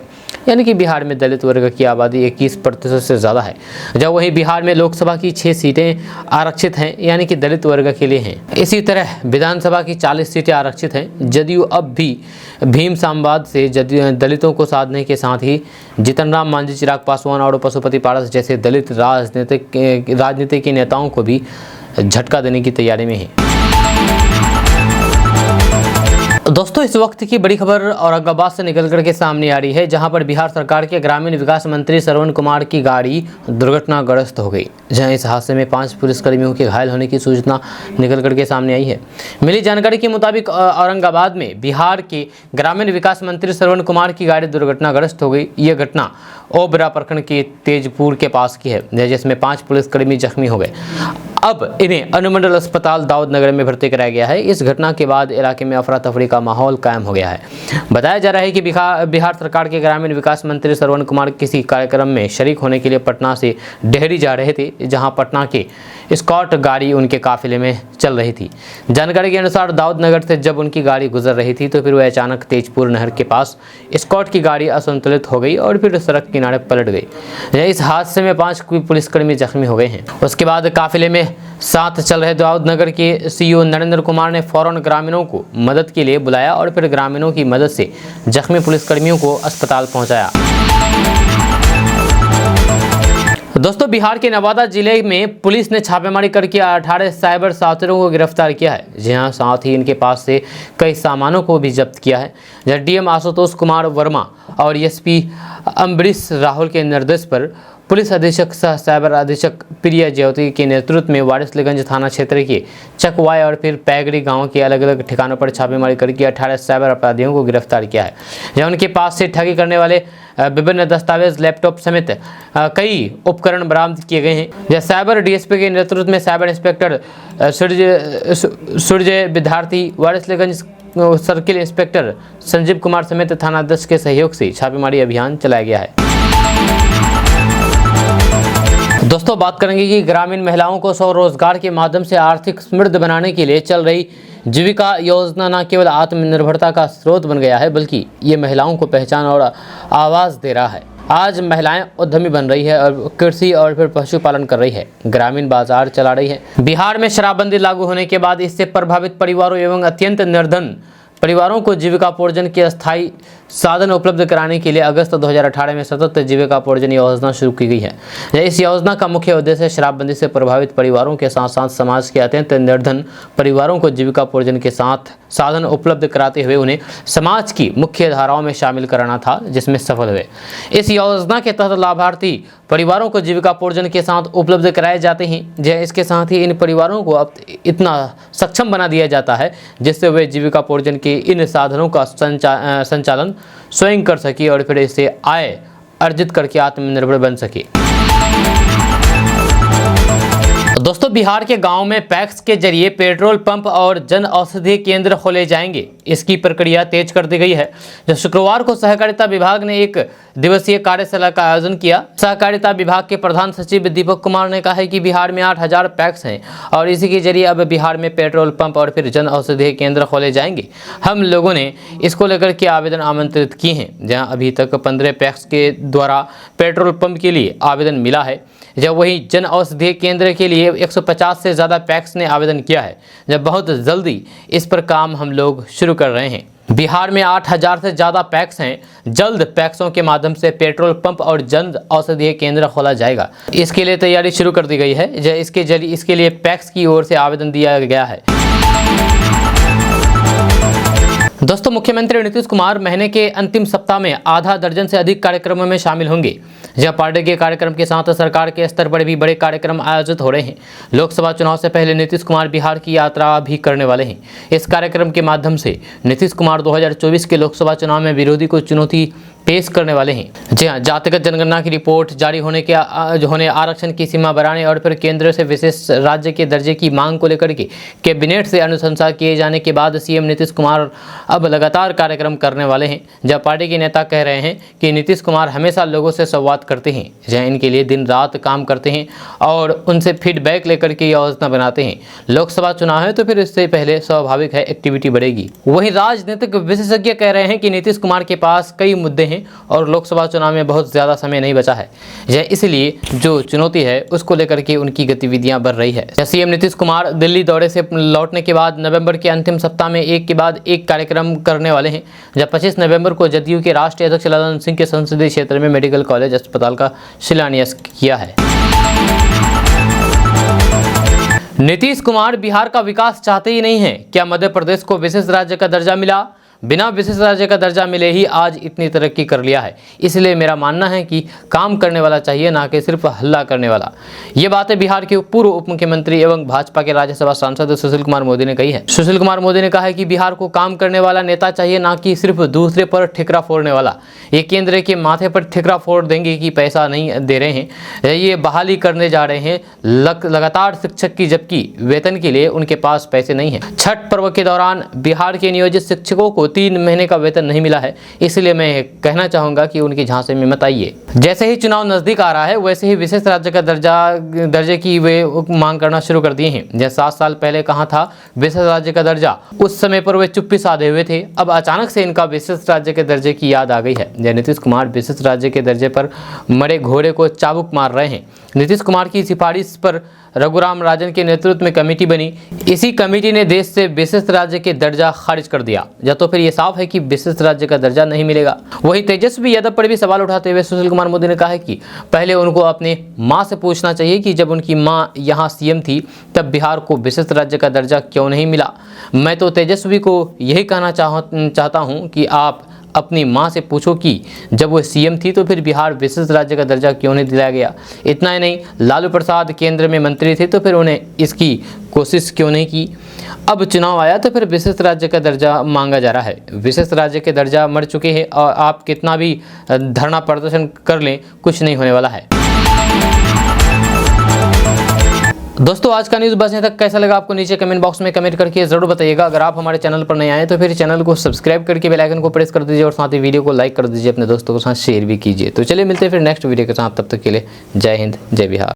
यानी कि बिहार में दलित वर्ग की आबादी 21% से ज़्यादा है। जब वहीं बिहार में लोकसभा की 6 सीटें आरक्षित हैं, यानी कि दलित वर्ग के लिए हैं। इसी तरह विधानसभा की 40 सीटें आरक्षित हैं। जदयू अब भी भीम साम्राज्य से दलितों को साधने के साथ ही जीतन राम मांझी, चिराग पासवान और पशुपति पारस जैसे दलित राजनीति के नेताओं को भी झटका देने की तैयारी में है। दोस्तों, इस वक्त की बड़ी खबर औरंगाबाद से निकल कर के सामने आ रही है, जहां पर बिहार सरकार के ग्रामीण विकास मंत्री श्रवण कुमार की गाड़ी दुर्घटनाग्रस्त हो गई। जहां इस हादसे में 5 पुलिसकर्मियों के घायल होने की सूचना निकल कर के सामने आई है। मिली जानकारी के मुताबिक औरंगाबाद में बिहार के ग्रामीण विकास मंत्री श्रवण कुमार की गाड़ी दुर्घटनाग्रस्त हो गई। यह घटना ओबरा प्रखंड के तेजपुर के पास की है, जिसमें 5 पुलिसकर्मी जख्मी हो गए। अब इन्हें अनुमंडल अस्पताल दाऊद नगर में भर्ती कराया गया है। इस घटना के बाद इलाके में अफरा तफरी का माहौल कायम हो गया है। बताया जा रहा है कि बिहार सरकार के ग्रामीण विकास मंत्री श्रवण कुमार किसी कार्यक्रम में शरीक होने के लिए पटना से डेहरी जा रहे थे, जहां पटना के स्कॉट गाड़ी उनके काफिले में चल रही थी। जानकारी के अनुसार दाऊद नगर से जब उनकी गाड़ी गुजर रही थी तो फिर वह अचानक तेजपुर नहर के पास स्कॉट की गाड़ी असंतुलित हो गई और फिर सड़क किनारे पलट गई। इस हादसे में 5 पुलिसकर्मी जख्मी हो गए हैं। उसके बाद काफिले में साथ चल रहे दाऊद नगर के सीईओ नरेंद्र कुमार ने फौरन ग्रामीणों को मदद के लिए बुलाया और फिर ग्रामीणों की मदद से जख्मी पुलिसकर्मियों को अस्पताल पहुंचाया। दोस्तों, बिहार के नवादा जिले में पुलिस ने छापेमारी करके 18 साइबर साथियों को गिरफ्तार किया है। जी हां, साथ ही इनके पास से कई सामानों को भी जब्त किया है। जहां डीएम आशुतोष कुमार वर्मा और एसपी अम्बरीश राहुल के निर्देश पर पुलिस अधीक्षक सह साइबर अधीक्षक प्रिया ज्योति के नेतृत्व में वारिसलीगंज थाना क्षेत्र के चकवाई और फिर पैगड़ी गांव के अलग अलग ठिकानों पर छापेमारी करके 18 साइबर अपराधियों को गिरफ्तार किया है। जहां उनके पास से ठगी करने वाले विभिन्न दस्तावेज, लैपटॉप समेत कई उपकरण बरामद किए गए हैं। जहां साइबर डीएसपी के नेतृत्व में साइबर इंस्पेक्टर सूर्य विद्यार्थी, वारिसलीगंज सर्किल इंस्पेक्टर संजीव कुमार समेत थानाध्यक्ष के सहयोग से छापेमारी अभियान चलाया गया है। दोस्तों, बात करेंगे कि ग्रामीण महिलाओं को स्वरोजगार के माध्यम से आर्थिक समृद्ध बनाने के लिए चल रही जीविका योजना न केवल आत्मनिर्भरता का स्रोत बन गया है, बल्कि ये महिलाओं को पहचान और आवाज़ दे रहा है। आज महिलाएं उद्यमी बन रही है और कृषि और फिर पशुपालन कर रही है, ग्रामीण बाजार चला रही है। बिहार में शराबबंदी लागू होने के बाद इससे प्रभावित परिवारों एवं अत्यंत निर्धन परिवारों को जीविकापोर्जन के अस्थायी साधन उपलब्ध कराने के लिए अगस्त 2018 में सतत जीविकापोर्जन योजना शुरू की गई है। इस योजना का मुख्य उद्देश्य शराबबंदी से प्रभावित परिवारों के साथ साथ समाज के अत्यंत निर्धन परिवारों को जीविकापोर्जन के साथ साधन उपलब्ध कराते हुए उन्हें समाज की मुख्य धाराओं में शामिल कराना था, जिसमें सफल हुए। इस योजना के तहत लाभार्थी परिवारों को जीविकापोर्जन के साथ उपलब्ध कराए जाते हैं। इसके साथ ही इन परिवारों को अब इतना सक्षम बना दिया जाता है जिससे वे जीविकापोर्जन के इन साधनों का संचालन स्वयं कर सके और फिर इससे आय अर्जित करके आत्मनिर्भर बन सके। दोस्तों, बिहार के गांव में पैक्स के जरिए पेट्रोल पंप और जन औषधि केंद्र खोले जाएंगे। इसकी प्रक्रिया तेज कर दी गई है। जब शुक्रवार को सहकारिता विभाग ने 1 दिवसीय कार्यशाला का आयोजन किया। सहकारिता विभाग के प्रधान सचिव दीपक कुमार ने कहा है कि बिहार में 8000 पैक्स हैं और इसी के जरिए अब बिहार में पेट्रोल पंप और फिर जन औषधि केंद्र खोले जाएंगे। हम लोगों ने इसको लेकर के आवेदन आमंत्रित किए हैं। जहाँ अभी तक 15 पैक्स के द्वारा पेट्रोल पंप के लिए आवेदन मिला है, जब वही जन औषधि केंद्र के लिए 150 से ज़्यादा पैक्स ने आवेदन किया है। जब बहुत जल्दी इस पर काम हम लोग शुरू कर रहे हैं। बिहार में 8000 से ज़्यादा पैक्स हैं। जल्द पैक्सों के माध्यम से पेट्रोल पंप और जन औषधि केंद्र खोला जाएगा। इसके लिए तैयारी शुरू कर दी गई है। इसके लिए पैक्स की ओर से आवेदन दिया गया है। दोस्तों, मुख्यमंत्री नीतीश कुमार महीने के अंतिम सप्ताह में आधा दर्जन से अधिक कार्यक्रमों में शामिल होंगे। जहां पार्टी के कार्यक्रम के साथ सरकार के स्तर पर भी बड़े कार्यक्रम आयोजित हो रहे हैं। लोकसभा चुनाव से पहले नीतीश कुमार बिहार की यात्रा भी करने वाले हैं। इस कार्यक्रम के माध्यम से नीतीश कुमार 2024 के लोकसभा चुनाव में विरोधी को चुनौती पेश करने वाले हैं। जी हाँ, जातिगत जनगणना की रिपोर्ट जारी होने आरक्षण की सीमा बढ़ाने और फिर केंद्र से विशेष राज्य के दर्जे की मांग को लेकर के कैबिनेट से अनुशंसा किए जाने के बाद सीएम नीतीश कुमार अब लगातार कार्यक्रम करने वाले हैं। जब पार्टी के नेता कह रहे हैं कि नीतीश कुमार हमेशा लोगों से संवाद करते हैं, जहाँ इनके लिए दिन रात काम करते हैं और उनसे फीडबैक लेकर के योजना बनाते हैं। लोकसभा चुनाव है तो फिर इससे पहले स्वाभाविक है एक्टिविटी बढ़ेगी। वहीं राजनीतिक विशेषज्ञ कह रहे हैं कि नीतीश कुमार के पास कई मुद्दे हैं और लोकसभा चुनाव में बहुत ज़्यादा समय नहीं बचा है, यह इसलिए जो चुनौती है उसको लेकर के उनकी गतिविधियां बढ़ रही है। सीएम नीतीश कुमार दिल्ली दौरे से लौटने के बाद नवंबर के अंतिम सप्ताह में एक के बाद एक कार्यक्रम करने वाले हैं। जब 25 नवंबर को जदयू के राष्ट्रीय अध्यक्ष ललन सिंह के संसदीय क्षेत्र में मेडिकल कॉलेज अस्पताल का शिलान्यास किया है। नीतीश कुमार बिहार का विकास चाहते ही नहीं हैं। क्या मध्य प्रदेश को विशेष राज्य का दर्जा मिला? बिना विशेष राज्य का दर्जा मिले ही आज इतनी तरक्की कर लिया है। इसलिए मेरा मानना है कि काम करने वाला चाहिए, ना कि सिर्फ हल्ला करने वाला। ये बातें बिहार के पूर्व उप मुख्यमंत्री एवं भाजपा के राज्यसभा सांसद सुशील कुमार मोदी ने कही है। सुशील कुमार मोदी ने कहा है कि बिहार को काम करने वाला नेता चाहिए, ना कि सिर्फ दूसरे पर ठिकरा फोड़ने वाला। ये केंद्र के माथे पर ठिकरा फोड़ देंगे कि पैसा नहीं दे रहे हैं, ये बहाली करने जा रहे हैं लगातार शिक्षक की, जबकि वेतन के लिए उनके पास पैसे नहीं है। छठ पर्व के दौरान बिहार के नियोजित शिक्षकों को 3 महीने का वेतन नहीं मिला है, इसलिए मैं कहना चाहूंगा कि उनकी झांसे में मत आइए। जैसे ही चुनाव नजदीक आ रहा है वैसे ही विशेष राज्य का दर्जे की वे मांग करना शुरू कर दिए हैं। जैसे 7 साल पहले कहा था विशेष राज्य का दर्जा, उस समय पर वे चुप्पी साधे हुए थे। अब अचानक से इनका विशेष राज्य के दर्जे की याद आ गई है। नीतीश कुमार विशेष राज्य के दर्जे पर मरे घोड़े को चाबुक मार रहे हैं। नीतीश कुमार की सिफारिश पर रघुराम राजन के नेतृत्व में कमेटी बनी। इसी कमेटी ने देश से विशेष राज्य के दर्जा खारिज कर दिया। या तो फिर ये साफ है कि विशेष राज्य का दर्जा नहीं मिलेगा। वहीं तेजस्वी यादव पर भी सवाल उठाते हुए सुशील कुमार मोदी ने कहा है कि पहले उनको अपने माँ से पूछना चाहिए कि जब उनकी माँ यहाँ सीएम थी तब बिहार को विशेष राज्य का दर्जा क्यों नहीं मिला। मैं तो तेजस्वी को यही कहना चाहता हूँ कि आप अपनी माँ से पूछो कि जब वो सीएम थी तो फिर बिहार विशेष राज्य का दर्जा क्यों नहीं दिलाया गया। इतना ही नहीं, लालू प्रसाद केंद्र में मंत्री थे तो फिर उन्हें इसकी कोशिश क्यों नहीं की। अब चुनाव आया तो फिर विशेष राज्य का दर्जा मांगा जा रहा है। विशेष राज्य के दर्जा मर चुके हैं और आप कितना भी धरना प्रदर्शन कर लें कुछ नहीं होने वाला है। दोस्तों आज का न्यूज़ बस यहाँ तक। कैसा लगा आपको नीचे कमेंट बॉक्स में कमेंट करके ज़रूर बताइएगा। अगर आप हमारे चैनल पर नए आए तो फिर चैनल को सब्सक्राइब करके बेल आइकन को प्रेस कर दीजिए और साथ ही वीडियो को लाइक कर दीजिए, अपने दोस्तों के साथ शेयर भी कीजिए। तो चलिए मिलते हैं फिर नेक्स्ट वीडियो के साथ, तब तक के लिए जय हिंद जय बिहार।